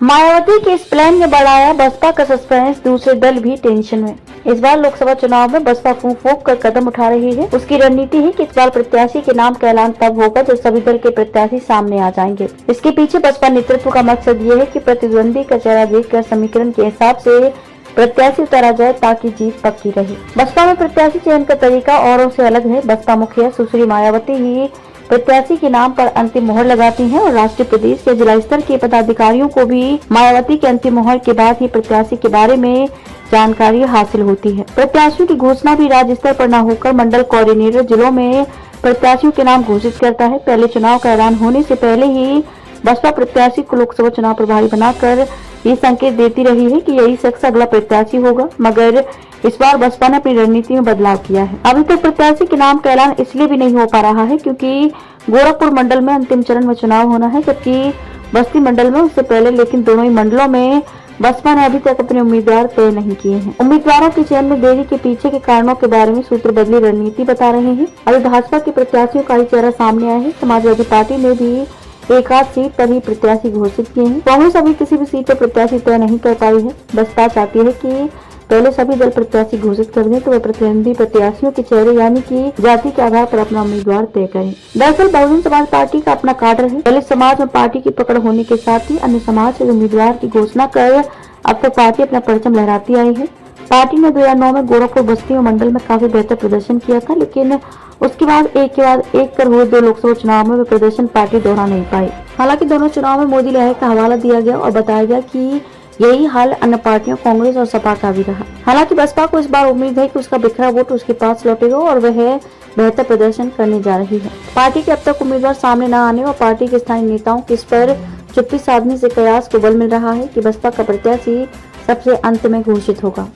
मायावती के इस प्लान ने बढ़ाया बसपा का सस्पेंस, दूसरे दल भी टेंशन में। इस बार लोकसभा चुनाव में बसपा फूंक फूंक कर कदम उठा रही है। उसकी रणनीति है कि इस बार प्रत्याशी के नाम का ऐलान तब होगा जब सभी दल के प्रत्याशी सामने आ जाएंगे। इसके पीछे बसपा नेतृत्व का मकसद ये है कि प्रतिद्वंदी का चेहरा देखकर समीकरण के हिसाब से प्रत्याशी उतारा जाए ताकि जीत पक्की रहे। बसपा में प्रत्याशी चयन का तरीका औरों से अलग है। बसपा मुखिया सुश्री मायावती ही प्रत्याशी के नाम पर अंतिम मोहर लगाती हैं और राष्ट्रीय, प्रदेश या जिला स्तर के पदाधिकारियों को भी मायावती के अंतिम मोहर के बाद ही प्रत्याशी के बारे में जानकारी हासिल होती है। प्रत्याशियों की घोषणा भी राज्य स्तर पर न होकर मंडल कोऑर्डिनेटर जिलों में प्रत्याशियों के नाम घोषित करता है। पहले चुनाव का ऐलान होने से पहले ही बसपा प्रत्याशी को लोकसभा चुनाव प्रभारी बनाकर ये संकेत देती रही है कि यही शख्स अगला प्रत्याशी होगा, मगर इस बार बसपा ने अपनी रणनीति में बदलाव किया है। अभी तक प्रत्याशी के नाम का ऐलान इसलिए भी नहीं हो पा रहा है क्योंकि गोरखपुर मंडल में अंतिम चरण में चुनाव होना है, जबकि बस्ती मंडल में उससे पहले, लेकिन दोनों ही मंडलों में बसपा ने अभी तक अपने उम्मीदवार तय नहीं किए हैं। उम्मीदवारों के चयन में देरी के पीछे के कारणों के बारे में सूत्र बदली रणनीति बता रहे हैं। अभी भाजपा के प्रत्याशियों का ही चेहरा सामने आया है। समाजवादी पार्टी ने भी एक आध सीट पर ही प्रत्याशी घोषित किए हैं। कांग्रेस अभी किसी भी सीट पर प्रत्याशी तय नहीं कर पाई है। बसपा चाहती है कि पहले सभी दल प्रत्याशी घोषित कर दें तो वे प्रतिद्वंदी प्रत्याशियों के चेहरे यानी कि जाति के आधार पर अपना उम्मीदवार तय करें। दरअसल बहुजन समाज पार्टी का अपना काडर है। दलित समाज में पार्टी की पकड़ होने के साथ ही अन्य समाज से उम्मीदवार की घोषणा कर अब तक पार्टी अपना परचम लहराती आई है। पार्टी ने 2009 में गोरखपुर, बस्ती और मंडल में काफी बेहतर प्रदर्शन किया था, लेकिन उसके बाद एक के बाद एक कर हुए 2 लोकसभा चुनाव में वे प्रदर्शन पार्टी दोहरा नहीं पाई। हालांकि दोनों चुनाव में मोदी लहर का हवाला दिया गया और बताया गया कि यही हाल अन्य पार्टियों कांग्रेस और सपा का भी रहा। हालांकि बसपा को इस बार उम्मीद है कि उसका बिखरा वोट उसके पास लौटेगा और वह बेहतर प्रदर्शन करने जा रही है। पार्टी के अब तक उम्मीदवार सामने न आने और पार्टी के स्थानीय नेताओं के इस पर चुप्पी साधने से कयास को बल मिल रहा है कि बसपा का प्रत्याशी सबसे अंत में घोषित होगा।